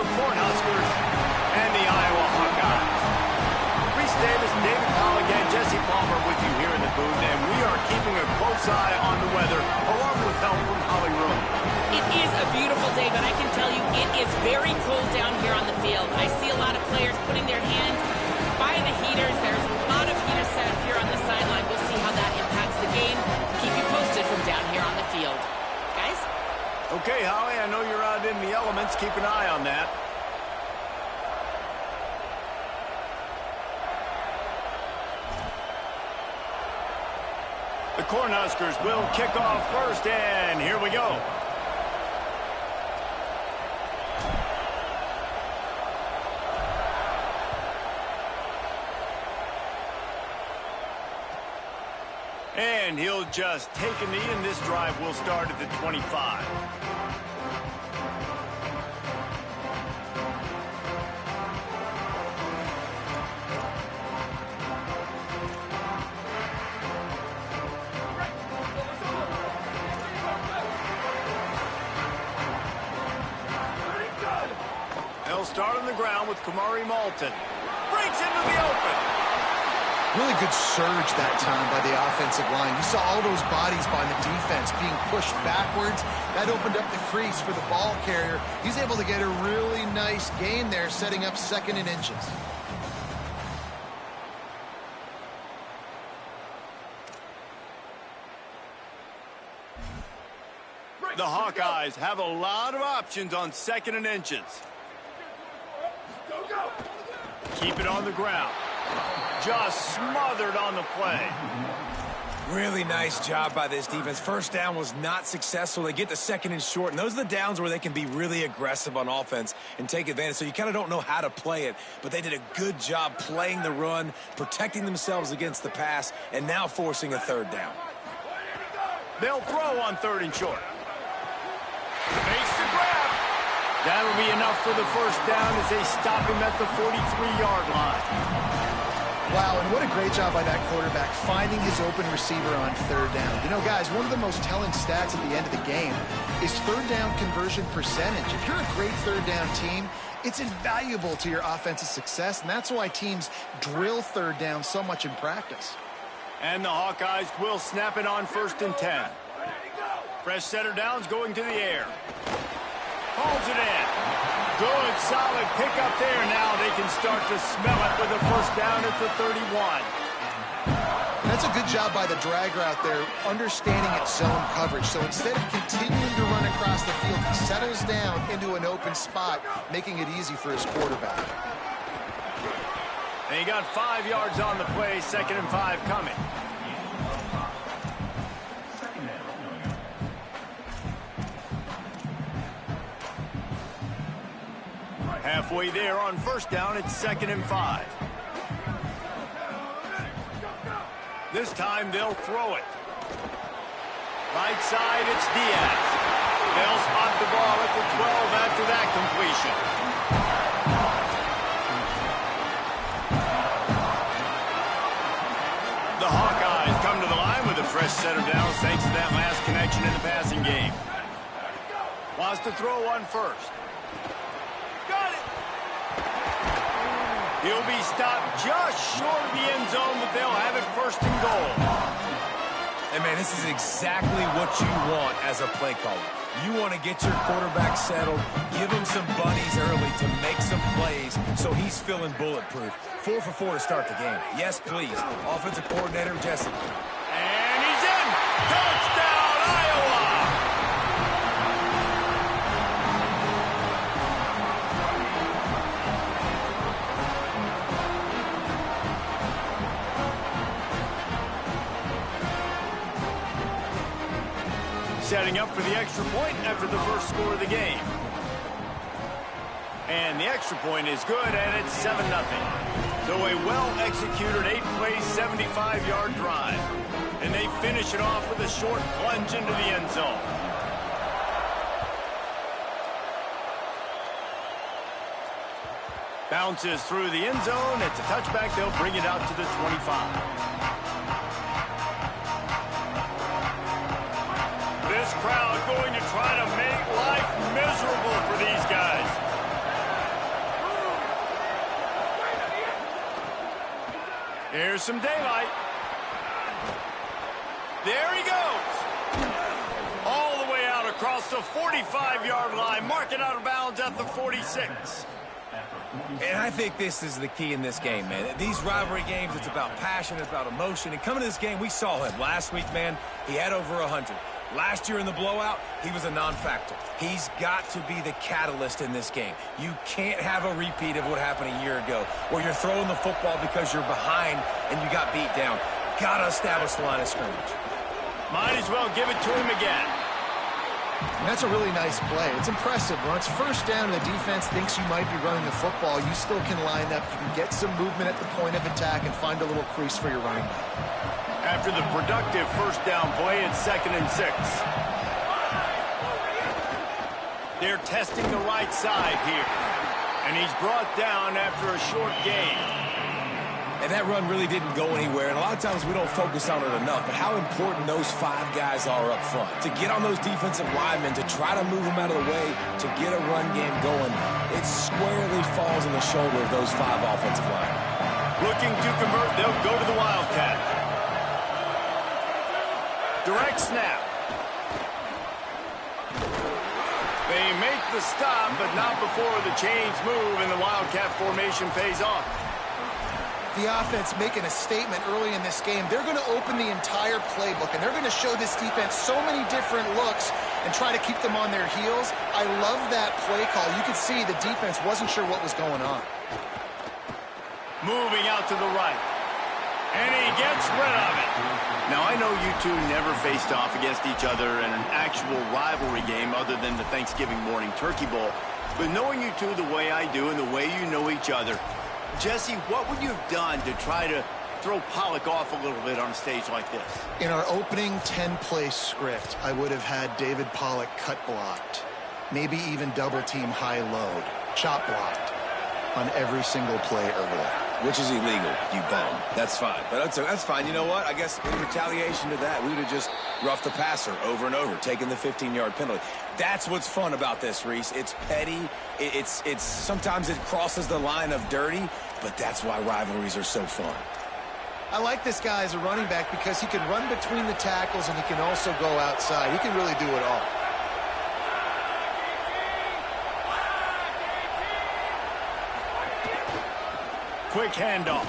the Cornhuskers and the Iowa Hawkeyes. Reese Davis, David Colligan, Jesse Palmer with you here in the booth, and we are keeping a close eye on the weather, along with help from Holly Room. It is a beautiful day, but I can tell you it is very cold down here on the field. I see a lot of players putting their hands by the heaters. There's a lot of heaters set up here on the sideline. We'll see how that impacts the game. Keep you posted from down here on the field. Guys? Okay, Holly, I know you're out in the elements. Keep an eye on that. The Cornhuskers will kick off first, and here we go. And he'll just take a knee, and this drive will start at the 25. They'll start on the ground with Kamari Malton. Breaks into the open. Really good surge that time by the offensive line. You saw all those bodies by the defense being pushed backwards. That opened up the crease for the ball carrier. He's able to get a really nice gain there, setting up 2nd and inches. The Hawkeyes have a lot of options on 2nd and inches. Keep it on the ground. Just smothered on the play. Really nice job by this defense. First down was not successful. They get the 2nd and short, and those are the downs where they can be really aggressive on offense and take advantage. So you kind of don't know how to play it, but they did a good job playing the run, protecting themselves against the pass, and now forcing a 3rd down. They'll throw on 3rd and short. Makes the grab. That'll be enough for the first down as they stop him at the 43-yard line. Wow, and what a great job by that quarterback finding his open receiver on 3rd down. You know, guys, one of the most telling stats at the end of the game is 3rd down conversion percentage. If you're a great 3rd down team, it's invaluable to your offensive success, and that's why teams drill 3rd down so much in practice. And the Hawkeyes will snap it on 1st and 10. Fresh setter downs going to the air. Holds it in. Good, solid pickup there. Now they can start to smell it with a first down at the 31. That's a good job by the drag route there, understanding its zone coverage. So instead of continuing to run across the field, he settles down into an open spot, making it easy for his quarterback. And he got 5 yards on the play, 2nd and 5 coming. Halfway there on 1st down, it's 2nd and 5. This time they'll throw it. Right side, it's Diaz. They'll spot the ball at the 12 after that completion. The Hawkeyes come to the line with a fresh set of downs thanks to that last connection in the passing game. Wants to throw on 1st. Got it. He'll be stopped just short of the end zone, but they'll have it 1st and goal. And, man, this is exactly what you want as a play caller. You want to get your quarterback settled, give him some bunnies early to make some plays so he's feeling bulletproof. 4 for 4 to start the game. Yes, please. Offensive coordinator, Jesse. And he's in. Touchdown, Iowa! Setting up for the extra point after the first score of the game. And the extra point is good, and it's 7-0. So a well-executed 8-play, 75-yard drive. And they finish it off with a short plunge into the end zone. Bounces through the end zone. It's a touchback. They'll bring it out to the 25. This crowd going to try to make life miserable for these guys. Here's some daylight. There he goes. All the way out across the 45-yard line. Marking out of bounds at the 46. And I think this is the key in this game, man. These rivalry games, it's about passion, it's about emotion. And coming to this game, we saw him last week, man. He had over 100. Last year in the blowout, he was a non-factor. He's got to be the catalyst in this game. You can't have a repeat of what happened a year ago, where you're throwing the football because you're behind and you got beat down. Got to establish the line of scrimmage. Might as well give it to him again. And that's a really nice play. It's impressive. When it's first down and the defense thinks you might be running the football, you still can line up. You can get some movement at the point of attack and find a little crease for your running back. After the productive first down play, it's 2nd and 6. They're testing the right side here. And he's brought down after a short gain. And that run really didn't go anywhere. And a lot of times we don't focus on it enough. But how important those 5 guys are up front. To get on those defensive linemen, to try to move them out of the way, to get a run game going, it squarely falls on the shoulder of those 5 offensive linemen. Looking to convert, they'll go to the Wildcat. Direct snap. They make the stop, but not before the chains move and the Wildcat formation pays off. The offense making a statement early in this game. They're going to open the entire playbook, and they're going to show this defense so many different looks and try to keep them on their heels. I love that play call. You could see the defense wasn't sure what was going on. Moving out to the right. And he gets rid of it. Now, I know you two never faced off against each other in an actual rivalry game other than the Thanksgiving morning turkey bowl. But knowing you two the way I do and the way you know each other, Jesse, what would you have done to try to throw Pollock off a little bit on a stage like this? In our opening 10-play script, I would have had David Pollock cut blocked, maybe even double-team high-load, chop blocked on every single play early. Which is illegal, you bum. That's fine. But that's fine. You know what? I guess in retaliation to that, we would have just roughed the passer over and over, taking the 15-yard penalty. That's what's fun about this, Reese. It's petty. It's sometimes it crosses the line of dirty, but that's why rivalries are so fun. I like this guy as a running back because he can run between the tackles and he can also go outside. He can really do it all. Quick handoff.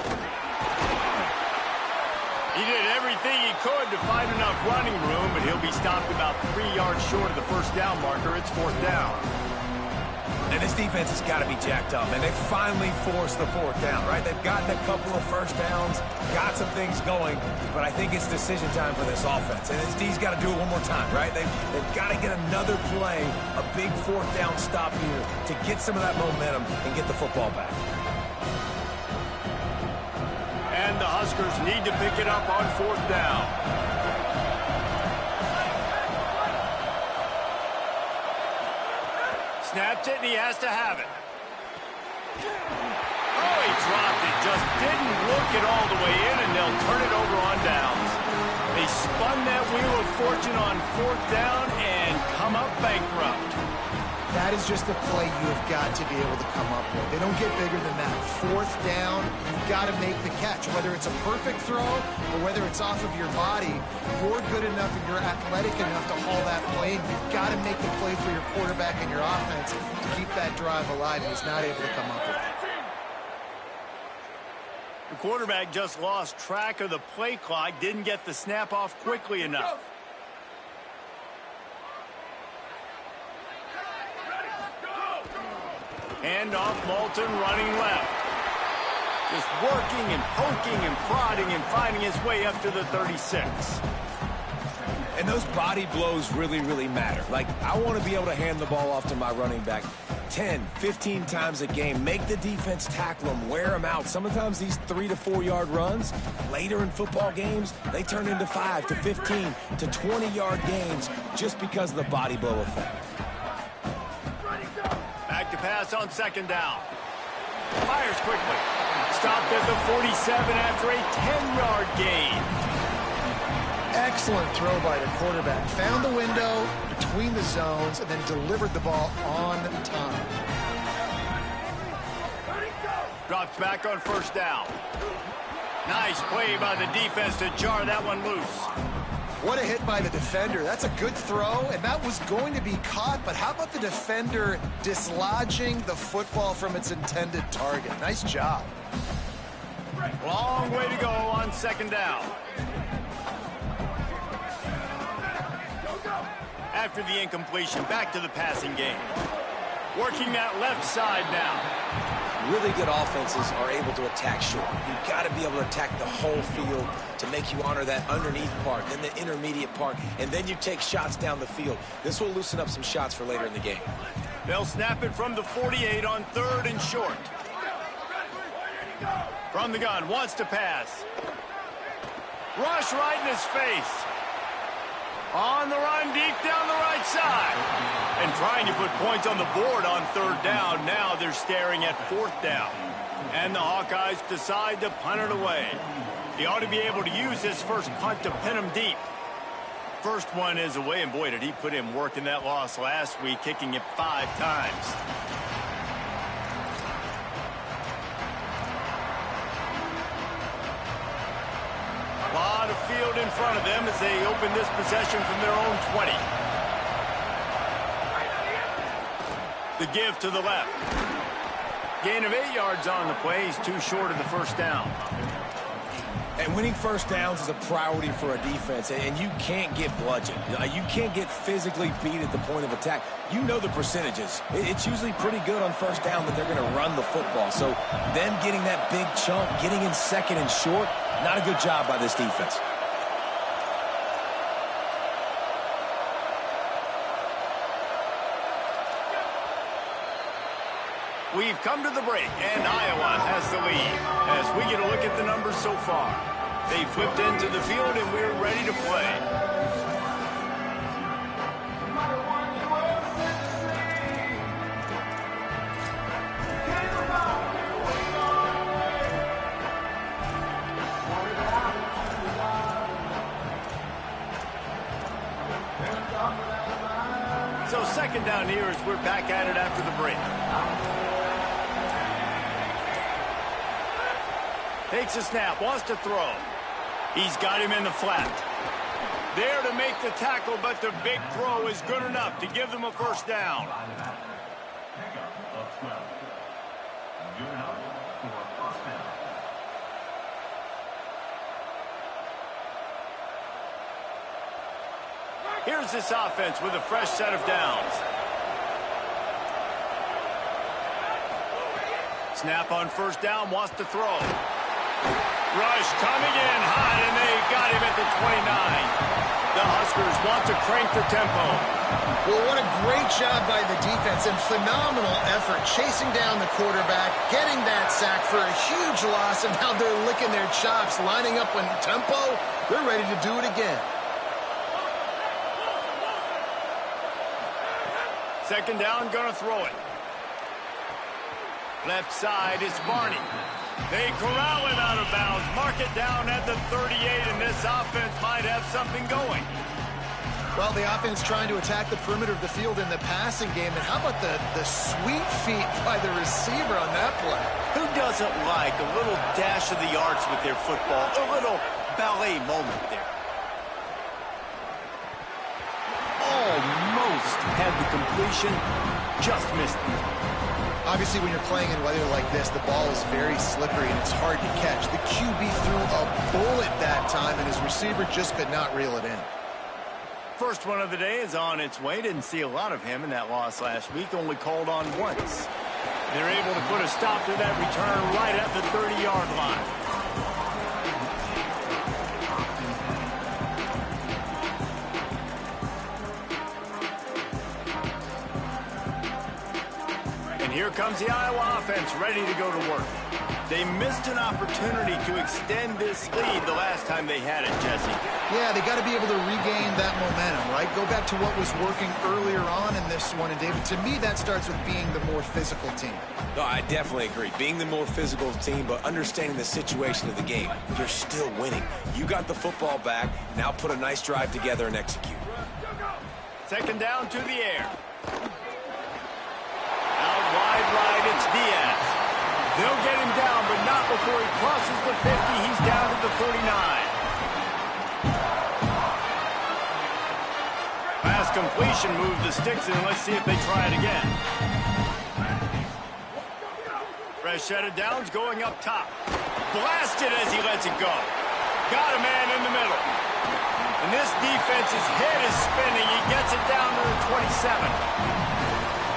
He did everything he could to find enough running room, but he'll be stopped about 3 yards short of the first down marker. It's 4th down. And this defense has got to be jacked up, and they finally forced the 4th down, right? They've gotten a couple of first downs, got some things going, but I think it's decision time for this offense. And this D's got to do it one more time, right? They've got to get another play, a big 4th down stop here to get some of that momentum and get the football back. And the Huskers need to pick it up on 4th down. Snaps it, and he has to have it. Oh, he dropped it. Just didn't look it all the way in, and they'll turn it over on downs. They spun that wheel of fortune on 4th down and come up bankrupt. That is just a play you have got to be able to come up with. They don't get bigger than that. 4th down, you've got to make the catch. Whether it's a perfect throw or whether it's off of your body, you're good enough and you're athletic enough to haul that play, and you've got to make the play for your quarterback and your offense to keep that drive alive. He's not able to come up with it. The quarterback just lost track of the play clock, didn't get the snap off quickly enough. Handoff, Moulton running left. Just working and poking and prodding and finding his way up to the 36. And those body blows really, really matter. Like, I want to be able to hand the ball off to my running back 10, 15 times a game. Make the defense tackle them, wear them out. Sometimes these 3 to 4 yard runs, later in football games, they turn into 5 to 15 to 20-yard gains just because of the body blow effect. Back to pass on 2nd down. Fires quickly. Stopped at the 47 after a 10-yard gain. Excellent throw by the quarterback. Found the window between the zones and then delivered the ball on time. Drops back on 1st down. Nice play by the defense to jar that one loose. What a hit by the defender. That's a good throw, and that was going to be caught, but how about the defender dislodging the football from its intended target? Nice job. Long way to go on 2nd down. After the incompletion, back to the passing game. Working that left side now. Really good offenses are able to attack short. You've got to be able to attack the whole field to make you honor that underneath part, then the intermediate part, and then you take shots down the field. This will loosen up some shots for later in the game. They'll snap it from the 48 on 3rd and short. From the gun, wants to pass. Rush right in his face. On the run, deep down the right side. And trying to put points on the board on 3rd down. Now they're staring at 4th down. And the Hawkeyes decide to punt it away. He ought to be able to use his first punt to pin him deep. First one is away, and boy, did he put in work in that loss last week, kicking it 5 times. A lot of field in front of them as they open this possession from their own 20. The give to the left. Gain of 8 yards on the play. He's too short of the 1st down. And winning 1st downs is a priority for a defense, and you can't get bludgeoned. You can't get physically beat at the point of attack. You know the percentages. It's usually pretty good on 1st down that they're going to run the football. So them getting that big chunk, getting in 2nd and short, not a good job by this defense. We've come to the break, and Iowa has the lead. As we get a look at the numbers so far, they flipped into the field, and we're ready to play. So 2nd down here as we're back at it after the break. Takes a snap, wants to throw. He's got him in the flat. There to make the tackle, but the big throw is good enough to give them a 1st down. Here's this offense with a fresh set of downs. Snap on 1st down, wants to throw. Rush coming in hot, and they got him at the 29. The Huskers want to crank the tempo. Well, what a great job by the defense and phenomenal effort chasing down the quarterback, getting that sack for a huge loss, and now they're licking their chops, lining up in tempo. They're ready to do it again. 2nd down, gonna throw it. Left side, it's Barney. They corral him out of bounds, mark it down at the 38, and this offense might have something going. Well, the offense trying to attack the perimeter of the field in the passing game, and how about the sweet feet by the receiver on that play? Who doesn't like a little dash of the arts with their football, a little ballet moment there? Almost had the completion, just missed it. Obviously, when you're playing in weather like this, the ball is very slippery and it's hard to catch. The QB threw a bullet that time, and his receiver just could not reel it in. First one of the day is on its way. Didn't see a lot of him in that loss last week, only called on once. They're able to put a stop to that return right at the 30-yard line. Here comes the Iowa offense ready to go to work. They missed an opportunity to extend this lead the last time they had it, Jesse. Yeah, they got to be able to regain that momentum, right? Go back to what was working earlier on in this one. And, David, to me, that starts with being the more physical team. No, I definitely agree. Being the more physical team, but understanding the situation of the game. You're still winning. You got the football back. Now put a nice drive together and execute. 2nd down to the air. Out wide right, it's Diaz. They'll get him down, but not before he crosses the 50. He's down to the 39. Pass completion, move the sticks in. Let's see if they try it again. Fresh set of downs going up top. Blasted as he lets it go. Got a man in the middle. And this defense's head is spinning. He gets it down to the 27.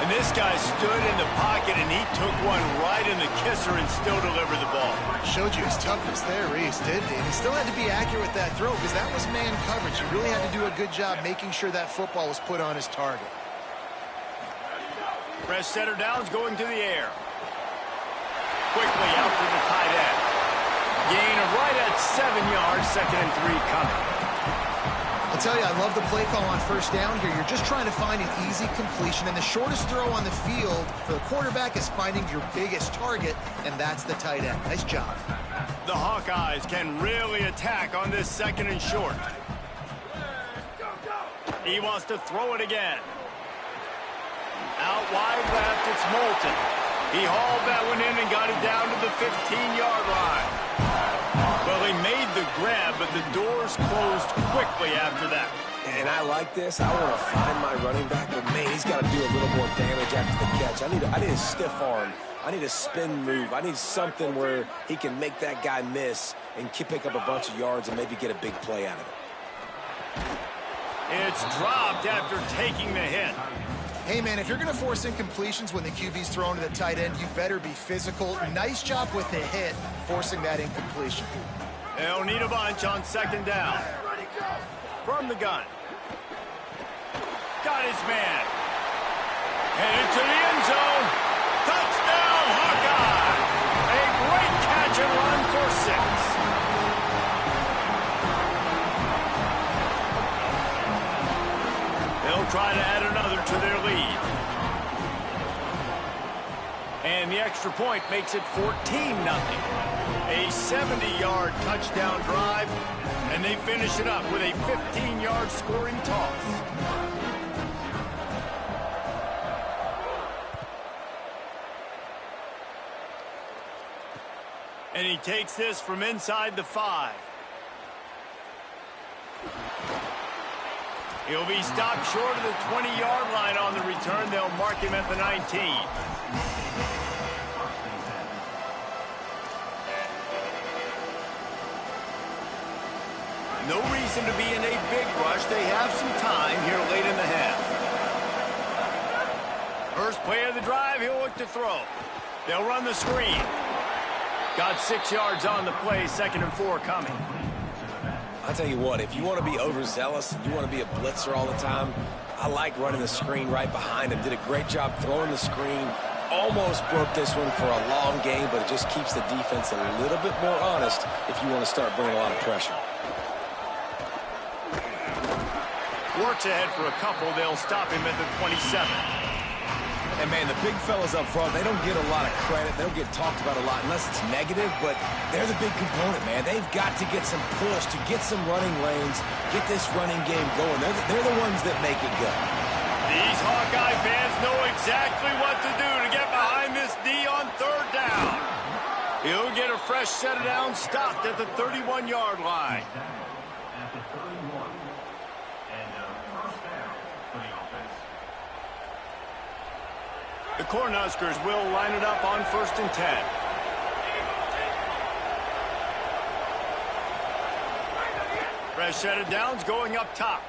And this guy stood in the pocket, and he took one right in the kisser and still delivered the ball. Showed you his toughness there, Reese, didn't he? And he still had to be accurate with that throw because that was man coverage. He really had to do a good job making sure that football was put on his target. Fresh setter downs going to the air. Quickly out to the tight end. Gain of right at 7 yards, 2nd and 3 coming. I'll tell you, I love the play call on first down here. You're just trying to find an easy completion, and the shortest throw on the field for the quarterback is finding your biggest target, and that's the tight end. Nice job. The Hawkeyes can really attack on this 2nd and short. He wants to throw it again. Out wide left, it's Moulton. He hauled that one in and got it down to the 15-yard line. Well, they made the grab, but the doors closed quickly after that. And I like this. I want to find my running back, but, man, he's got to do a little more damage after the catch. I need a stiff arm. I need a spin move. I need something where he can make that guy miss and pick up a bunch of yards and maybe get a big play out of it. It's dropped after taking the hit. Hey, man, if you're going to force incompletions when the QB's thrown to the tight end, you better be physical. Nice job with the hit, forcing that incompletion. They'll need a bunch on 2nd down. From the gun. Got his man. Headed to the end zone. Touchdown, Hawkeye! A great catch and run for 6. They'll try to add another to their lead. And the extra point makes it 14-0. A 70-yard touchdown drive, and they finish it up with a 15-yard scoring toss. And he takes this from inside the 5. He'll be stopped short of the 20-yard line on the return. They'll mark him at the 19. No reason to be in a big rush. They have some time here late in the half. First play of the drive, he'll look to throw. They'll run the screen. Got 6 yards on the play, 2nd and 4 coming. I'll tell you what, if you want to be overzealous and you want to be a blitzer all the time, I like running the screen right behind him. Did a great job throwing the screen. Almost broke this one for a long game, but it just keeps the defense a little bit more honest if you want to start bringing a lot of pressure. Works ahead for a couple. They'll stop him at the 27. And, man, the big fellas up front, they don't get a lot of credit. They don't get talked about a lot unless it's negative, but they're the big component, man. They've got to get some push, to get some running lanes, get this running game going. They're the ones that make it go. These Hawkeye fans know exactly what to do to get behind this D on 3rd down. He'll get a fresh set of downs stopped at the 31-yard line. The Cornhuskers will line it up on 1st and 10. Fresh set of downs going up top.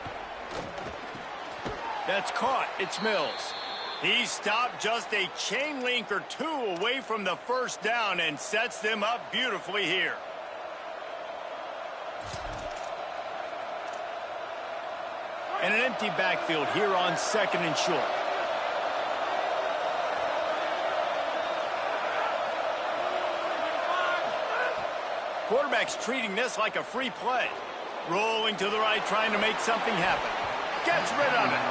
That's caught. It's Mills. He stopped just a chain link or 2 away from the 1st down and sets them up beautifully here. And an empty backfield here on 2nd and short. Quarterback's treating this like a free play. Rolling to the right, trying to make something happen. Gets rid of it.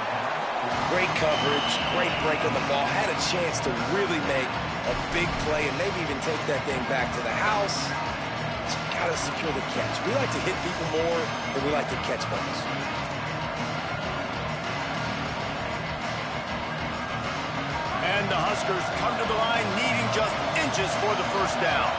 Great coverage, great break on the ball. Had a chance to really make a big play and maybe even take that thing back to the house. But you got to secure the catch. We like to hit people more than we like to catch balls. And the Huskers come to the line needing just inches for the 1st down.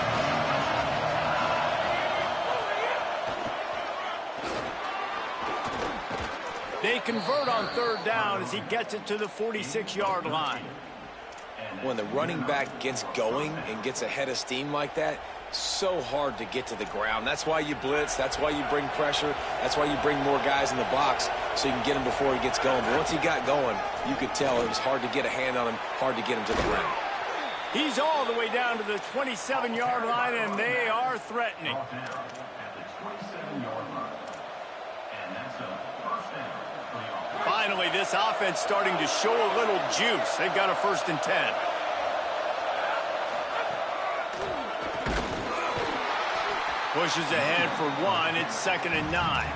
convert on third down as he gets it to the 46-yard line. When the running back gets going and gets ahead of steam like that, so hard to get to the ground. That's why you blitz. That's why you bring pressure. That's why you bring more guys in the box so you can get him before he gets going. But once he got going, you could tell it was hard to get a hand on him, hard to get him to the ground. He's all the way down to the 27-yard line, and they are threatening. Finally, this offense starting to show a little juice. They've got a 1st and 10. Pushes ahead for 1. It's 2nd and 9.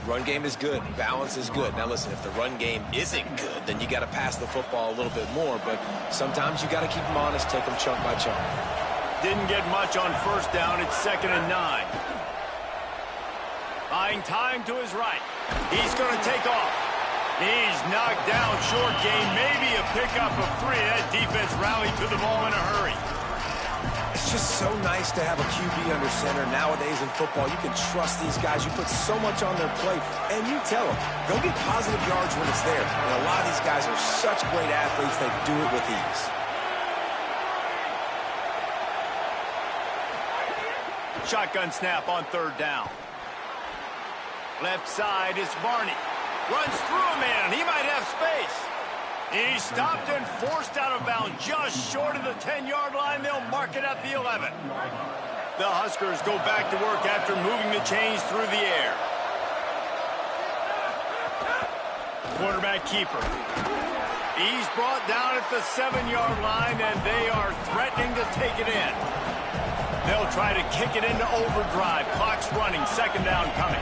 Run game is good. Balance is good. Now, listen, if the run game isn't good, then you got to pass the football a little bit more. But sometimes you got to keep them honest, take them chunk by chunk. Didn't get much on 1st down. It's 2nd and 9. Buying time to his right. He's going to take off. He's knocked down. Short gain, maybe a pickup of 3. That defense rallied to the ball in a hurry. It's just so nice to have a QB under center. Nowadays in football, you can trust these guys. You put so much on their plate, and you tell them, go get positive yards when it's there. And a lot of these guys are such great athletes, they do it with ease. Shotgun snap on 3rd down. Left side is Barney. Runs through a man. He might have space. He's stopped and forced out of bounds just short of the 10-yard line. They'll mark it at the 11. The Huskers go back to work after moving the chains through the air. Quarterback keeper. He's brought down at the 7-yard line, and they are threatening to take it in. They'll try to kick it into overdrive. Clock's running. 2nd down coming.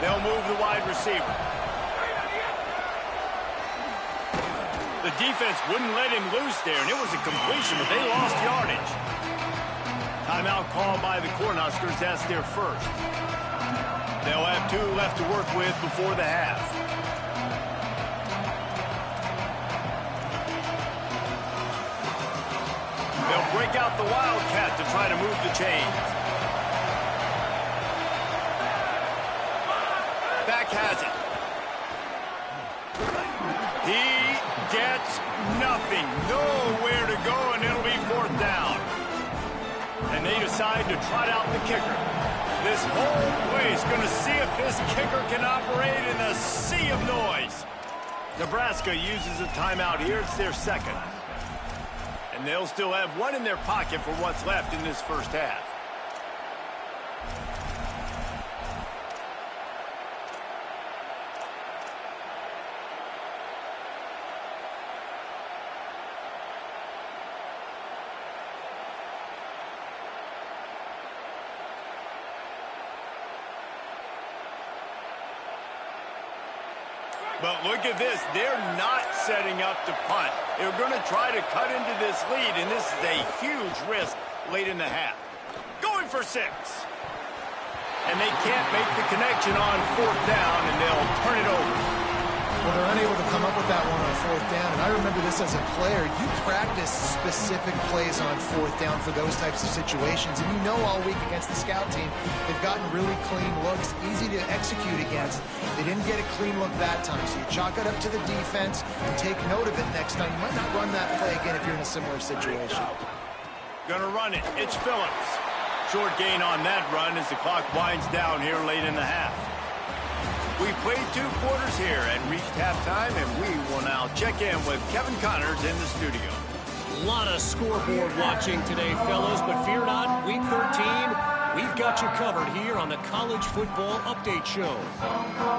They'll move the wide receiver. The defense wouldn't let him loose there, and it was a completion, but they lost yardage. Timeout called by the Cornhuskers. That's their 1st. They'll have 2 left to work with before the half. They'll break out the Wildcat to try to move the chains. Back has it. He gets nothing. Nowhere to go, and it'll be 4th down. And they decide to trot out the kicker. This whole place going to see if this kicker can operate in a sea of noise. Nebraska uses a timeout here. It's their 2nd. And they'll still have 1 in their pocket for what's left in this 1st half. But look at this. They're not setting up to punt. They're going to try to cut into this lead, and this is a huge risk late in the half. Going for 6. And they can't make the connection on 4th down, and they'll turn it over. Well, they're unable to come up with that one on 4th down. And I remember this as a player. You practice specific plays on 4th down for those types of situations. And you know all week against the scout team, they've gotten really clean looks, easy to execute against. They didn't get a clean look that time. So you chalk it up to the defense and take note of it next time. You might not run that play again if you're in a similar situation. Gonna run it. It's Phillips. Short gain on that run as the clock winds down here late in the half. We've played 2 quarters here and reached halftime, and we will now check in with Kevin Connors in the studio. A lot of scoreboard watching today, fellas, but fear not, Week 13, we've got you covered here on the College Football Update Show.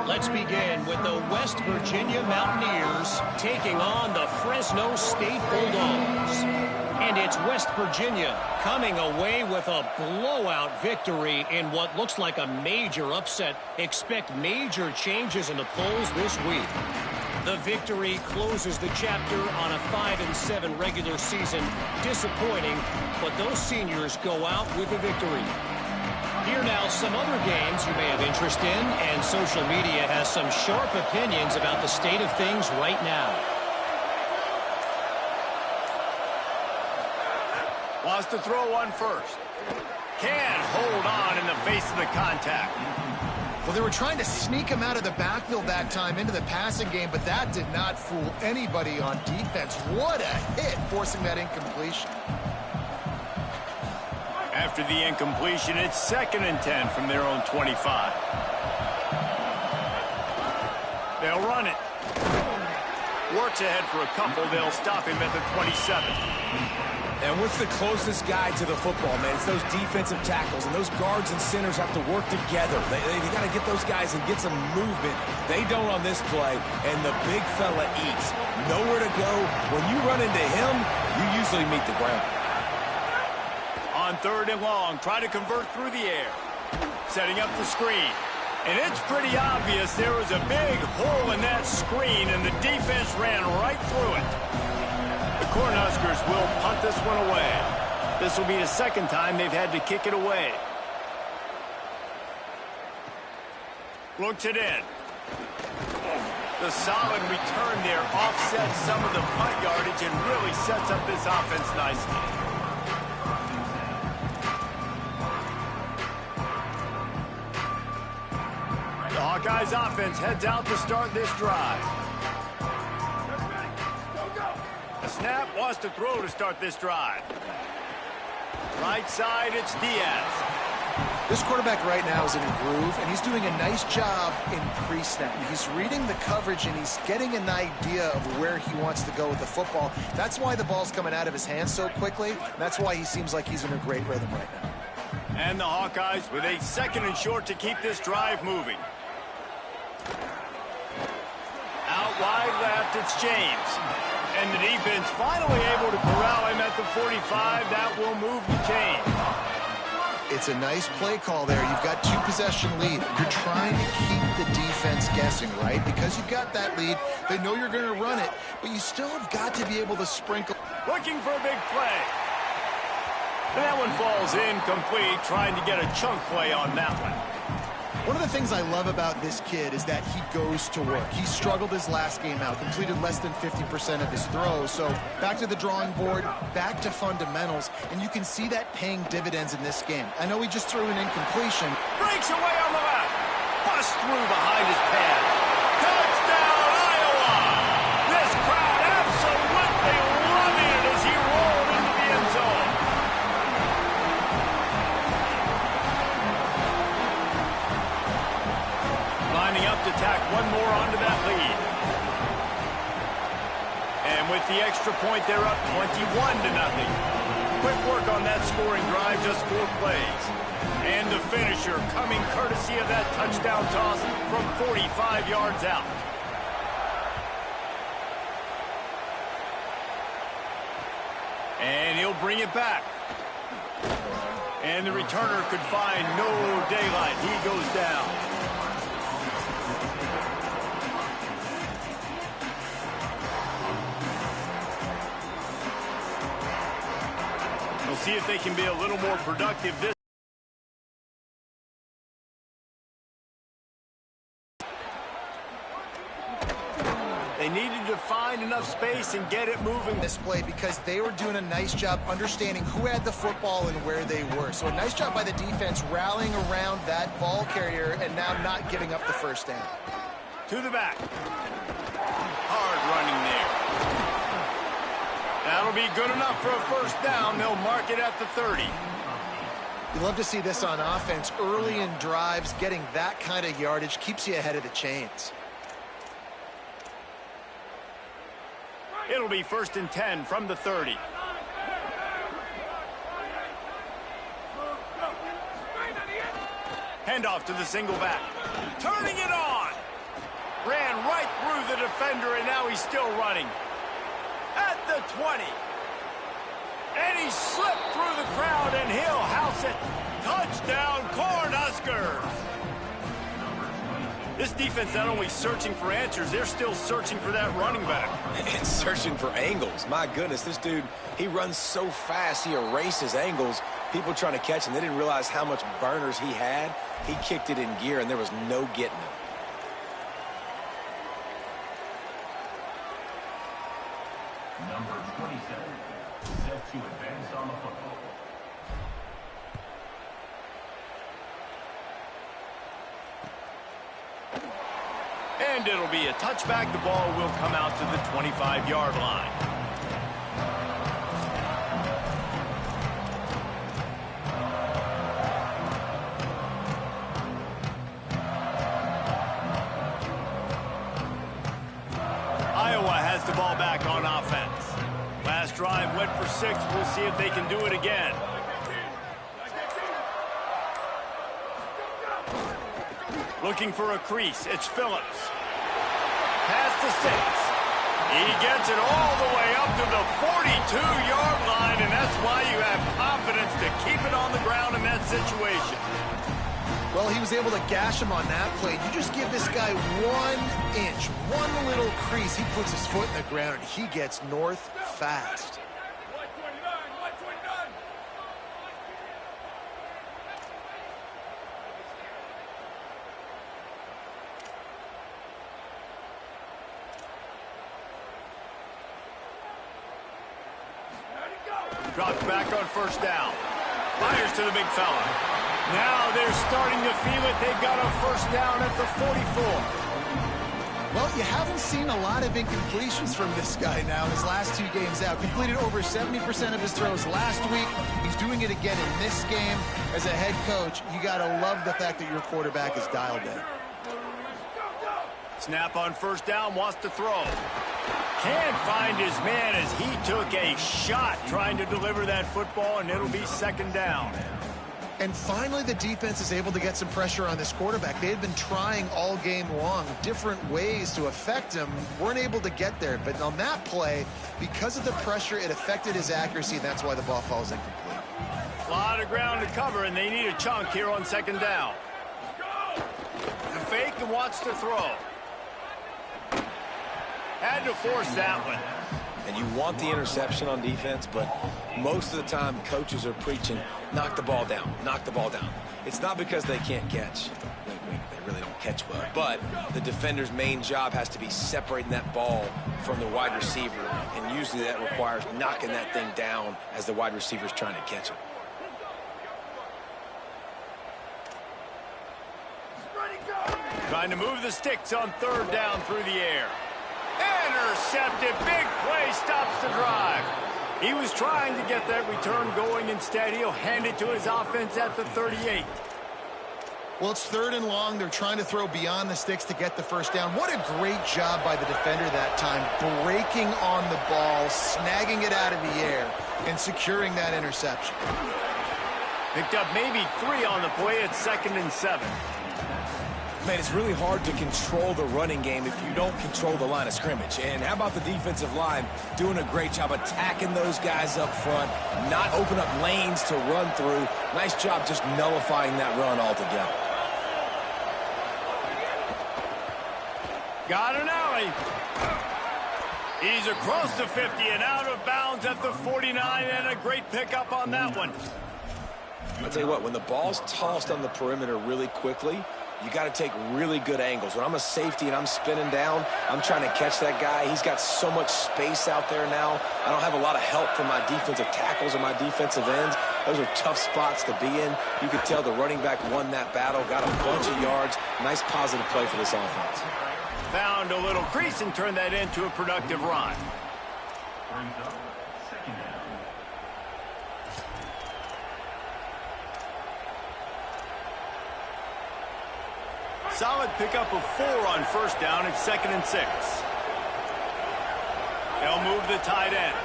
Let's begin with the West Virginia Mountaineers taking on the Fresno State Bulldogs. And it's West Virginia coming away with a blowout victory in what looks like a major upset. Expect major changes in the polls this week. The victory closes the chapter on a 5-7 regular season. Disappointing, but those seniors go out with a victory. Here now some other games you may have interest in, and social media has some sharp opinions about the state of things right now. Wants to throw one first. Can't hold on in the face of the contact. Well, they were trying to sneak him out of the backfield that time into the passing game, but that did not fool anybody on defense. What a hit, forcing that incompletion. After the incompletion, it's 2nd and 10 from their own 25. They'll run it. Works ahead for a couple. They'll stop him at the 27. And what's the closest guy to the football, man? It's those defensive tackles, and those guards and centers have to work together. They got to get those guys and get some movement. They don't on this play, and the big fella eats. Nowhere to go. When you run into him, you usually meet the ground. On 3rd and long, try to convert through the air. Setting up the screen. And it's pretty obvious there was a big hole in that screen, and the defense ran right through it. The Cornhuskers will punt this one away. This will be the 2nd time they've had to kick it away. Looks it in. The solid return there offsets some of the punt yardage and really sets up this offense nicely. The Hawkeyes offense heads out to start this drive. The snap wants to throw to start this drive. Right side, it's Diaz. This quarterback right now is in a groove, and he's doing a nice job in pre-snap. He's reading the coverage, and he's getting an idea of where he wants to go with the football. That's why the ball's coming out of his hands so quickly, and that's why he seems like he's in a great rhythm right now. And the Hawkeyes with a 2nd and short to keep this drive moving. Out wide left, it's James. And the defense finally able to corral him at the 45. That will move the chain. It's a nice play call there. You've got 2-possession lead. You're trying to keep the defense guessing, right? Because you've got that lead, they know you're going to run it, but you still have got to be able to sprinkle. Looking for a big play. And that one falls incomplete, trying to get a chunk play on that one. One of the things I love about this kid is that he goes to work. He struggled his last game out, completed less than 50% of his throws. So back to the drawing board, back to fundamentals, and you can see that paying dividends in this game. I know he just threw an incompletion. Breaks away on the left. Bust through behind his pad. Touchdown, Iowa! This crowd absolutely loving it as he rolled into the end zone. Lining up to tack one more onto that lead. And with the extra point, they're up 21-0. Quick work on that scoring drive, just 4 plays. And the finisher coming courtesy of that touchdown toss from 45 yards out. And he'll bring it back. And the returner could find no daylight. He goes down. We'll see if they can be a little more productive this. They needed to find enough space and get it moving This play because they were doing a nice job understanding who had the football and where they were. So a nice job by the defense rallying around that ball carrier and now not giving up the first down. To the back. Hard running there. That'll be good enough for a first down. They'll mark it at the 30. You love to see this on offense. Early in drives, getting that kind of yardage keeps you ahead of the chains. It'll be 1st and 10 from the 30. Handoff to the single back. Turning it on. Ran right through the defender, and now he's still running. At the 20. And he slipped through the crowd, and he'll house it. Touchdown, Cornhuskers. This defense not only searching for answers, they're still searching for that running back. And searching for angles. My goodness, this dude, he runs so fast, he erases angles. People trying to catch him, they didn't realize how much burners he had. He kicked it in gear, and there was no getting him. Number 27, set to advance on the football. And it'll be a touchback. The ball will come out to the 25-yard line. Iowa has the ball back on offense. Last drive went for 6. We'll see if they can do it again. Looking for a crease. It's Phillips. Pass to 6. He gets it all the way up to the 42-yard line, and that's why you have confidence to keep it on the ground in that situation. Well, he was able to gash him on that play. You just give this guy 1 inch, one little crease. He puts his foot in the ground, and he gets north fast. Drops back on first down. Fires to the big fella. Now they're starting to feel it. They've got a first down at the 44. Well, you haven't seen a lot of incompletions from this guy now in his last 2 games out. Completed over 70% of his throws last week. He's doing it again in this game. As a head coach, you got to love the fact that your quarterback is dialed in. Snap on first down, wants to throw. Can't find his man as he took a shot trying to deliver that football, and it'll be second down. And finally, the defense is able to get some pressure on this quarterback. They had been trying all game long different ways to affect him. Weren't able to get there. But on that play, because of the pressure, it affected his accuracy, and that's why the ball falls incomplete. A lot of ground to cover, and they need a chunk here on second down. The fake and wants to throw. Had to force that one. And you want the interception on defense, but most of the time coaches are preaching, knock the ball down, knock the ball down. It's not because they can't catch. They really don't catch well. But the defender's main job has to be separating that ball from the wide receiver, and usually that requires knocking that thing down as the wide receiver's trying to catch it. Trying to move the sticks on third down through the air. Intercepted. Big play stops the drive. He was trying to get that return going. Instead, he'll hand it to his offense at the 38. Well, it's 3rd and long. They're trying to throw beyond the sticks to get the first down. What a great job by the defender that time, breaking on the ball, snagging it out of the air, and securing that interception. Picked up maybe 3 on the play at 2nd and 7. Man, it's really hard to control the running game if you don't control the line of scrimmage. And how about the defensive line doing a great job attacking those guys up front, not open up lanes to run through. Nice job just nullifying that run altogether. Got an alley. He's across the 50 and out of bounds at the 49, and a great pickup on that one. I'll tell you what, when the ball's tossed on the perimeter really quickly, you got to take really good angles. When I'm a safety and I'm spinning down, I'm trying to catch that guy. He's got so much space out there now. I don't have a lot of help from my defensive tackles or my defensive ends. Those are tough spots to be in. You could tell the running back won that battle, got a bunch of yards. Nice positive play for this offense. Found a little crease and turned that into a productive run. Brings up second down. Solid pickup of 4 on first down at 2nd and 6. They'll move the tight end.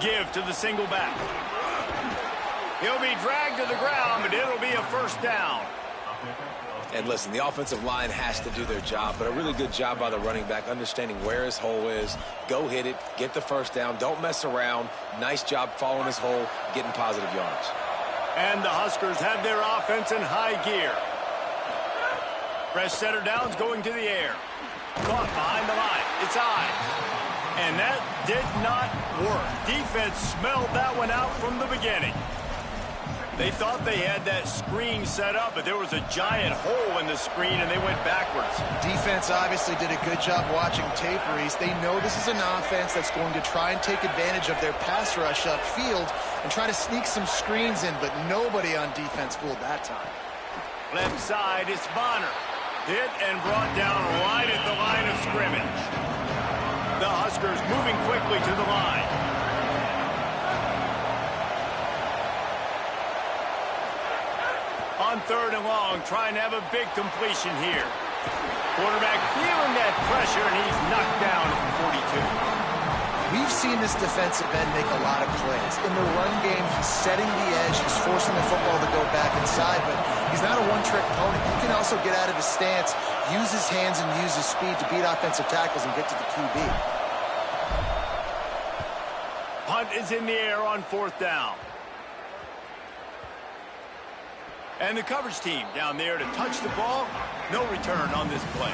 Give to the single back. He'll be dragged to the ground, but it'll be a first down. And listen, the offensive line has to do their job, but a really good job by the running back, understanding where his hole is. Go hit it, get the first down, don't mess around. Nice job following his hole, getting positive yards. And the Huskers have their offense in high gear. Fresh center downs going to the air. Caught behind the line. It's high. And that did not work. Defense smelled that one out from the beginning. They thought they had that screen set up, but there was a giant hole in the screen, and they went backwards. Defense obviously did a good job watching tape, Reese. They know this is an offense that's going to try and take advantage of their pass rush upfield and try to sneak some screens in, but nobody on defense fooled that time. Left side, it's Bonner. Hit and brought down blockers moving quickly to the line. On 3rd and long, trying to have a big completion here. Quarterback feeling that pressure, and he's knocked down at the 42. We've seen this defensive end make a lot of plays. In the run game, he's setting the edge. He's forcing the football to go back inside, but he's not a one-trick pony. He can also get out of his stance, use his hands, and use his speed to beat offensive tackles and get to the QB. Punt is in the air on 4th down. And the coverage team down there to touch the ball. No return on this play.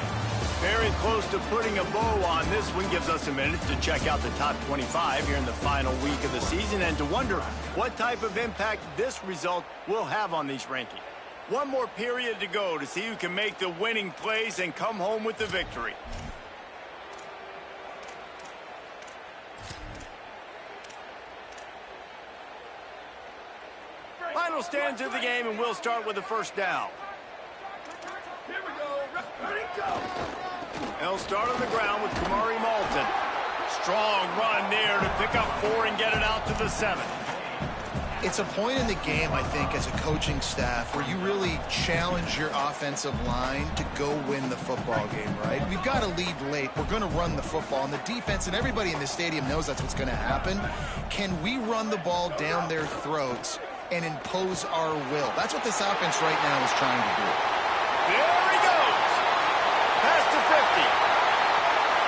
Very close to putting a bow on this one. Gives us a minute to check out the top 25 here in the final week of the season and to wonder what type of impact this result will have on these rankings. One more period to go to see who can make the winning plays and come home with the victory. Final stands of the game, and we'll start with the 1st down. Here we go. Ready, go. They'll start on the ground with Kamari Malton. Strong run there to pick up 4 and get it out to the 7. It's a point in the game, I think, as a coaching staff where you really challenge your offensive line to go win the football game, right? We've got to lead late. We're going to run the football. And the defense and everybody in the stadium knows that's what's going to happen. Can we run the ball down their throats and impose our will? That's what this offense right now is trying to do. There he goes. Past the 50.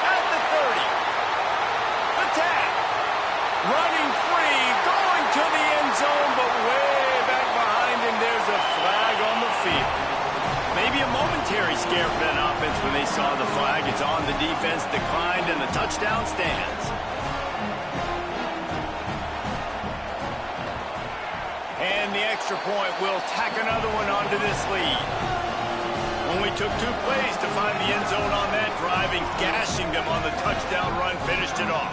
At the 30. Attack. Running free. Going to the end zone, but way back behind him, there's a flag on the field. Maybe a momentary scare for that offense when they saw the flag. It's on. The defense declined, and the touchdown stands. And the extra point will tack another one onto this lead. Only took 2 plays to find the end zone on that drive, and gashing them on the touchdown run finished it off.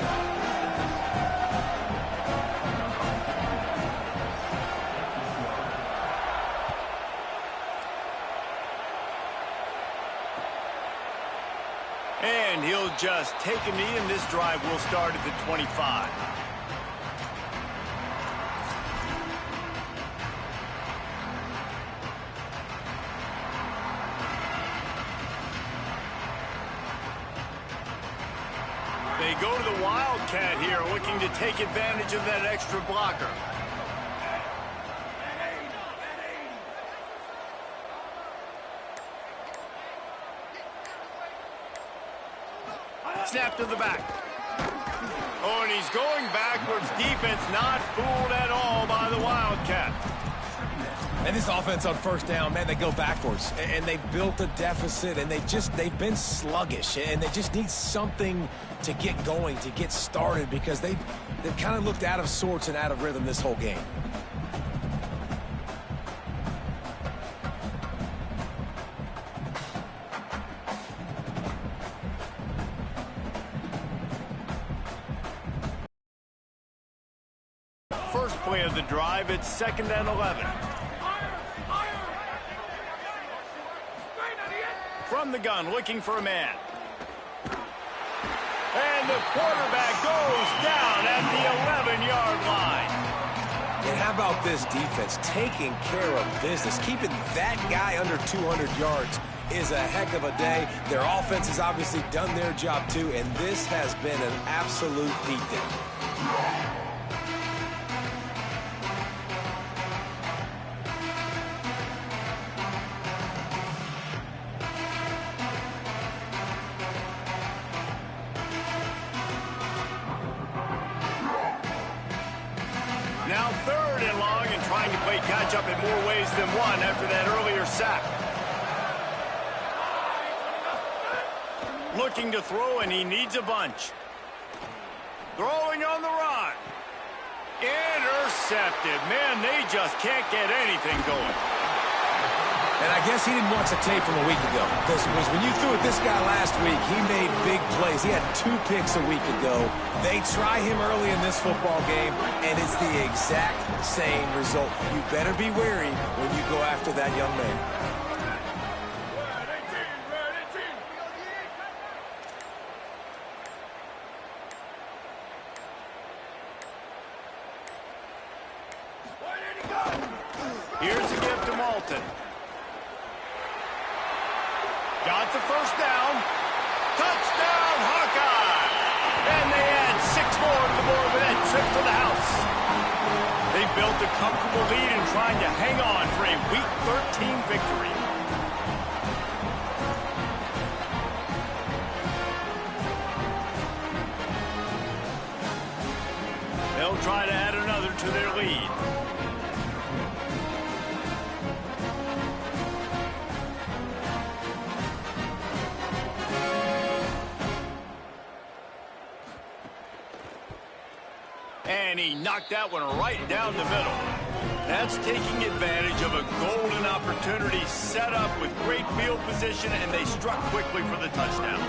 And he'll just take a knee, and this drive will start at the 25. They go to the Wildcat here, looking to take advantage of that extra blocker. Snap to the back. Oh, and he's going backwards. Defense not fooled at all by the Wildcat. And this offense on 1st down, man, they go backwards. And they built a deficit, and they've been sluggish. And they just need something to get going, to get started, because they've kind of looked out of sorts and out of rhythm this whole game. First play of the drive, it's 2nd and 11. From the gun, looking for a man. And the quarterback goes down at the 11-yard line. And how about this defense taking care of business? Keeping that guy under 200 yards is a heck of a day. Their offense has obviously done their job too, and this has been an absolute beatdown. Now 3rd and long, and trying to play catch-up in more ways than one after that earlier sack. Looking to throw, and he needs a bunch. Throwing on the run. Intercepted. Man, they just can't get anything going. And I guess he didn't watch the tape from a week ago. Because when you threw at this guy last week, he made big plays. He had 2 picks a week ago. They try him early in this football game, and it's the exact same result. You better be wary when you go after that young man. Shelton. Got the first down. Touchdown, Hawkeye! And they add 6 more to the board with that trip to the house. They built a comfortable lead and trying to hang on for a Week 13 victory. They'll try to add another to their lead. And he knocked that one right down the middle. That's taking advantage of a golden opportunity set up with great field position, and they struck quickly for the touchdown.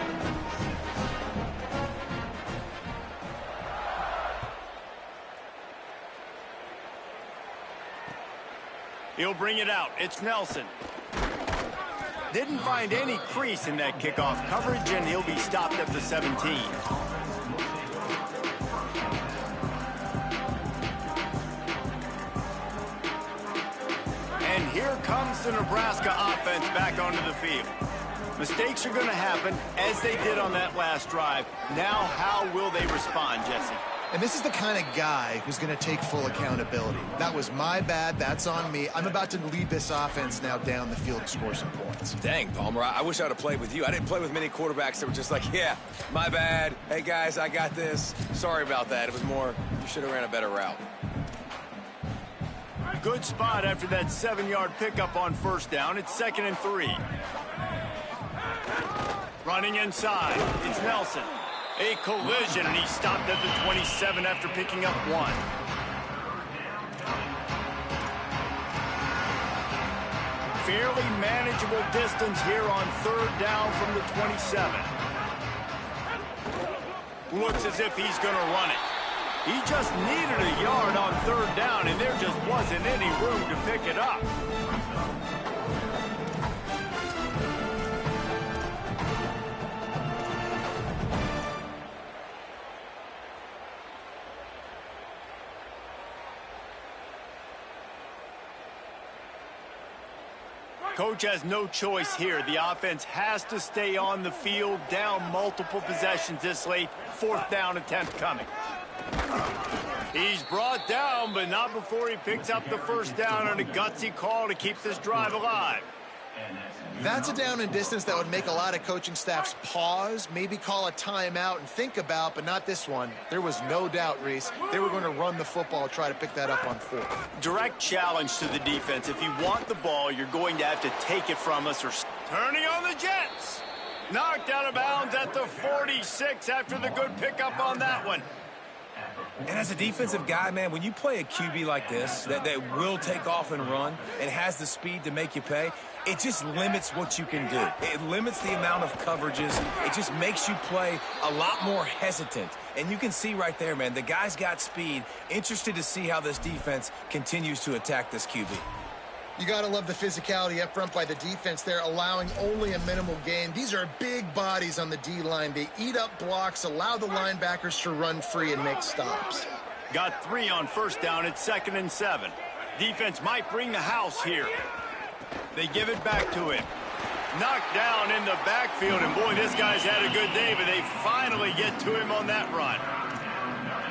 He'll bring it out. It's Nelson. Didn't find any crease in that kickoff coverage, and he'll be stopped at the 17. And here comes the Nebraska offense back onto the field. Mistakes are going to happen, as they did on that last drive. Now, how will they respond, Jesse? And this is the kind of guy who's going to take full accountability. That was my bad. That's on me. I'm about to lead this offense now down the field and score some points. Dang, Palmer, I wish I would have played with you. I didn't play with many quarterbacks that were just like, yeah, my bad. Hey, guys, I got this. Sorry about that. It was more, you should have ran a better route. Good spot after that 7-yard pickup on first down. It's 2nd and 3. Running inside. It's Nelson. A collision, and he stopped at the 27 after picking up 1. Fairly manageable distance here on 3rd down from the 27. Looks as if he's going to run it. He just needed a yard on 3rd down, and there just wasn't any room to pick it up. Coach has no choice here. The offense has to stay on the field, down multiple possessions this late. 4th down attempt coming. He's brought down, but not before he picks up the first down on a gutsy call to keep this drive alive. That's a down and distance that would make a lot of coaching staffs pause, maybe call a timeout and think about, but not this one. There was no doubt, Reese, they were going to run the football, try to pick that up on 4th. Direct challenge to the defense. If you want the ball, you're going to have to take it from us. Or turning on the Jets. Knocked out of bounds at the 46 after the good pickup on that one. And as a defensive guy, man, when you play a QB like this that will take off and run and has the speed to make you pay, it just limits what you can do. It limits the amount of coverages. It just makes you play a lot more hesitant. And you can see right there, man, the guy's got speed. Interested to see how this defense continues to attack this QB. You got to love the physicality up front by the defense there, allowing only a minimal gain. These are big bodies on the D-line. They eat up blocks, allow the linebackers to run free and make stops. Got 3 on first down. It's 2nd and 7. Defense might bring the house here. They give it back to him. Knocked down in the backfield, and boy, this guy's had a good day, but they finally get to him on that run.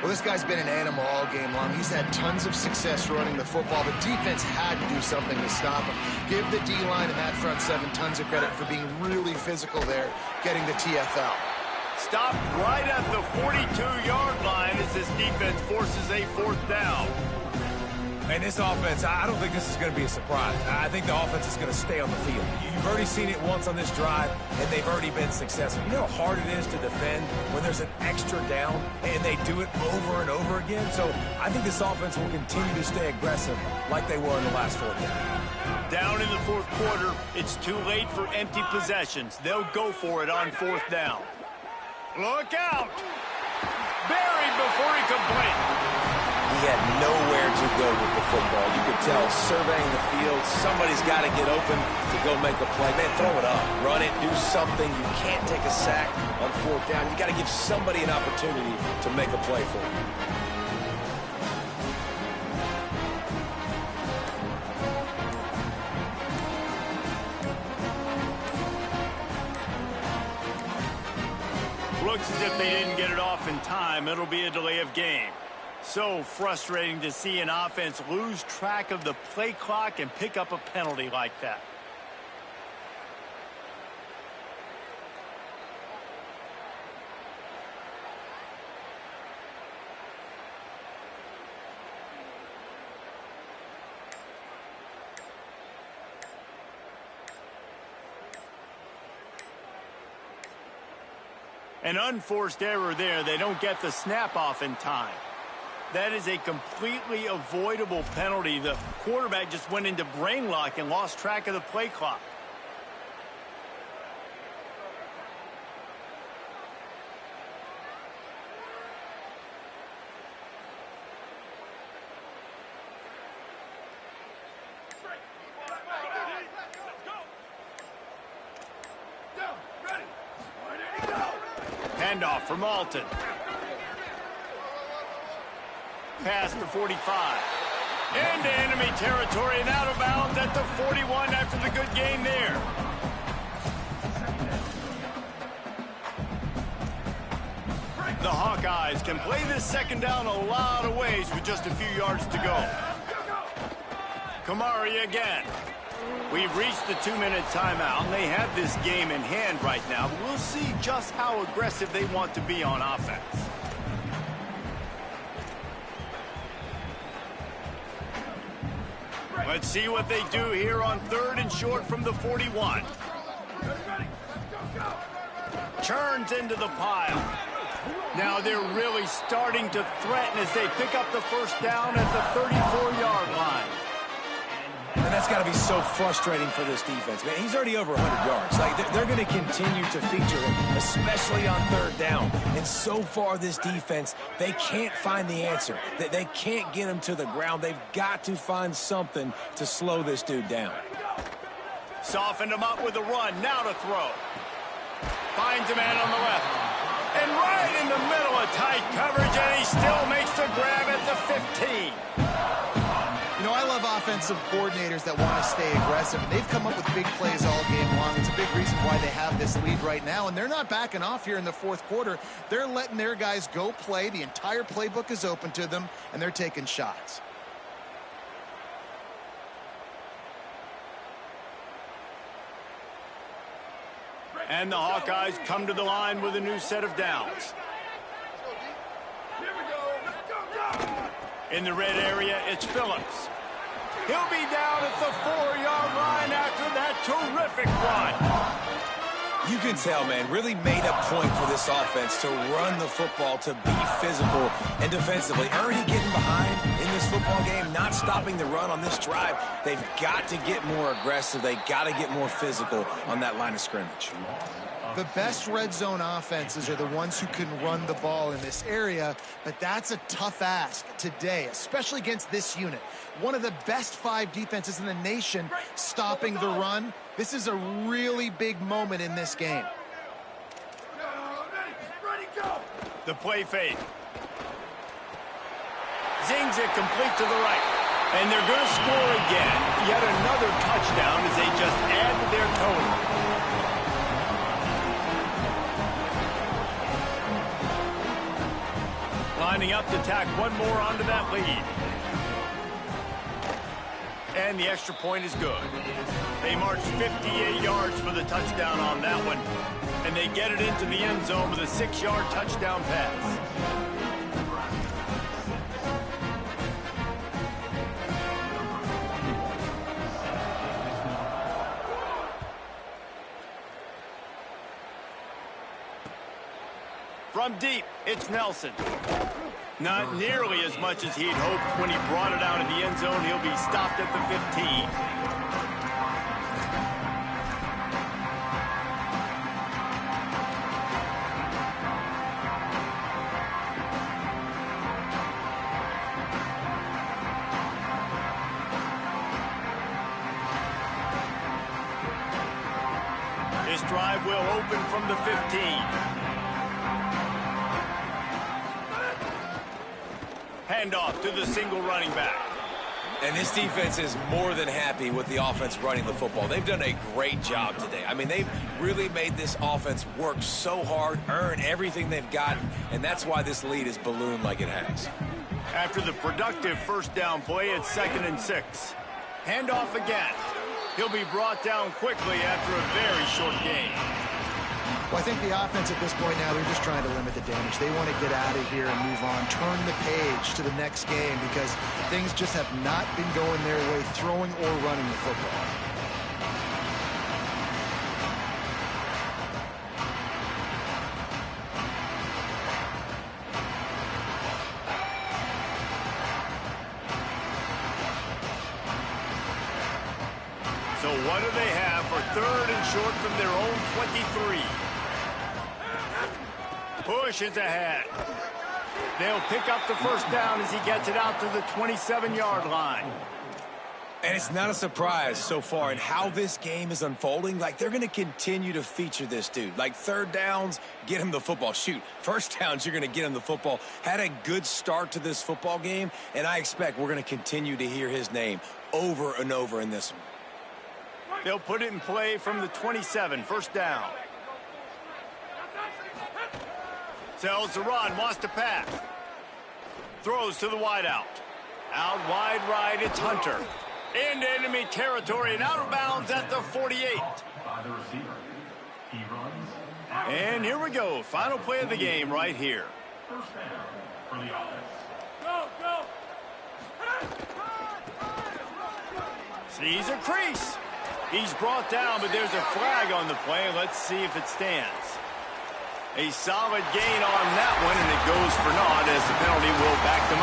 Well, this guy's been an animal all game long. He's had tons of success running the football. The defense had to do something to stop him. Give the D-line and that front 7 tons of credit for being really physical there, getting the TFL. Stopped right at the 42-yard line as this defense forces a 4th down. And this offense, I don't think this is going to be a surprise. I think the offense is going to stay on the field. You've already seen it once on this drive, and they've already been successful. You know how hard it is to defend when there's an extra down, and they do it over and over again? So I think this offense will continue to stay aggressive like they were in the last 4 games. Down in the 4th quarter, it's too late for empty possessions. They'll go for it on 4th down. Look out! Buried before he could blink. He had nowhere to go with the football. You could tell, surveying the field, somebody's got to get open to go make a play. Man, throw it up. Run it. Do something. You can't take a sack on 4th down. You got to give somebody an opportunity to make a play for you. Looks as if they didn't get it off in time. It'll be a delay of game. So frustrating to see an offense lose track of the play clock and pick up a penalty like that. An unforced error there. They don't get the snap off in time. That is a completely avoidable penalty. The quarterback just went into brain lock and lost track of the play clock. Handoff from Alton. Past the 45. Into enemy territory and out of bounds at the 41 after the good game there. The Hawkeyes can play this second down a lot of ways with just a few yards to go. Kamari again. We've reached the 2-minute timeout, and they have this game in hand right now. We'll see just how aggressive they want to be on offense. Let's see what they do here on 3rd and short from the 41. Churns into the pile. Now they're really starting to threaten as they pick up the first down at the 34-yard line. And that's got to be so frustrating for this defense. Man, he's already over 100 yards. Like, they're going to continue to feature him, especially on 3rd down. And so far, this defense, they can't find the answer. They can't get him to the ground. They've got to find something to slow this dude down. Softened him up with a run. Now to throw. Finds a man on the left. And right in the middle of tight coverage, and he still makes the grab at the 15. You know, I love offensive coordinators that want to stay aggressive, and they've come up with big plays all game long. It's a big reason why they have this lead right now, and they're not backing off here in the 4th quarter. They're letting their guys go play. The entire playbook is open to them, and they're taking shots. And the Hawkeyes come to the line with a new set of downs. In the red area, it's Phillips. He'll be down at the 4-yard line after that terrific run. You can tell, man, really made a point for this offense to run the football, to be physical and defensively. Already getting behind in this football game, not stopping the run on this drive. They've got to get more aggressive. They got to get more physical on that line of scrimmage. The best red zone offenses are the ones who can run the ball in this area, but that's a tough ask today, especially against this unit. One of the best 5 defenses in the nation stopping the run. This is a really big moment in this game. The play fake. Zings it complete to the right. And they're going to score again. Yet another touchdown as they just add to their total. Lining up to tack one more onto that lead. And the extra point is good. They march 58 yards for the touchdown on that one. And they get it into the end zone with a 6-yard touchdown pass. From deep, it's Nelson. Not nearly as much as he'd hoped when he brought it out of the end zone. He'll be stopped at the 15. This drive will open from the 15. Handoff to the single running back. And this defense is more than happy with the offense running the football. They've done a great job today. I mean, they've really made this offense work so hard, earn everything they've gotten, and that's why this lead is ballooned like it has. After the productive first down play, it's 2nd and 6. Handoff again. He'll be brought down quickly after a very short game. Well, I think the offense at this point now, they're just trying to limit the damage. They want to get out of here and move on, turn the page to the next game because things just have not been going their way, throwing or running the football. So what do they have for 3rd and short from their own 23? Push is ahead. They'll pick up the first down as he gets it out to the 27-yard line. And it's not a surprise so far in how this game is unfolding. Like, they're going to continue to feature this dude. Like, 3rd downs, get him the football. Shoot, 1st downs, you're going to get him the football. Had a good start to this football game, and I expect we're going to continue to hear his name over and over in this one. They'll put it in play from the 27, 1st down. Sells the run, wants to pass. Throws to the wideout. Out wide right, it's Hunter. Into enemy territory and out of bounds at the 48. By the receiver. He runs. And here we go. Final play of the game right here. First down for the offense. Sees a crease. He's brought down, but there's a flag on the play. Let's see if it stands. A solid gain on that one, and it goes for naught as the penalty will back them up.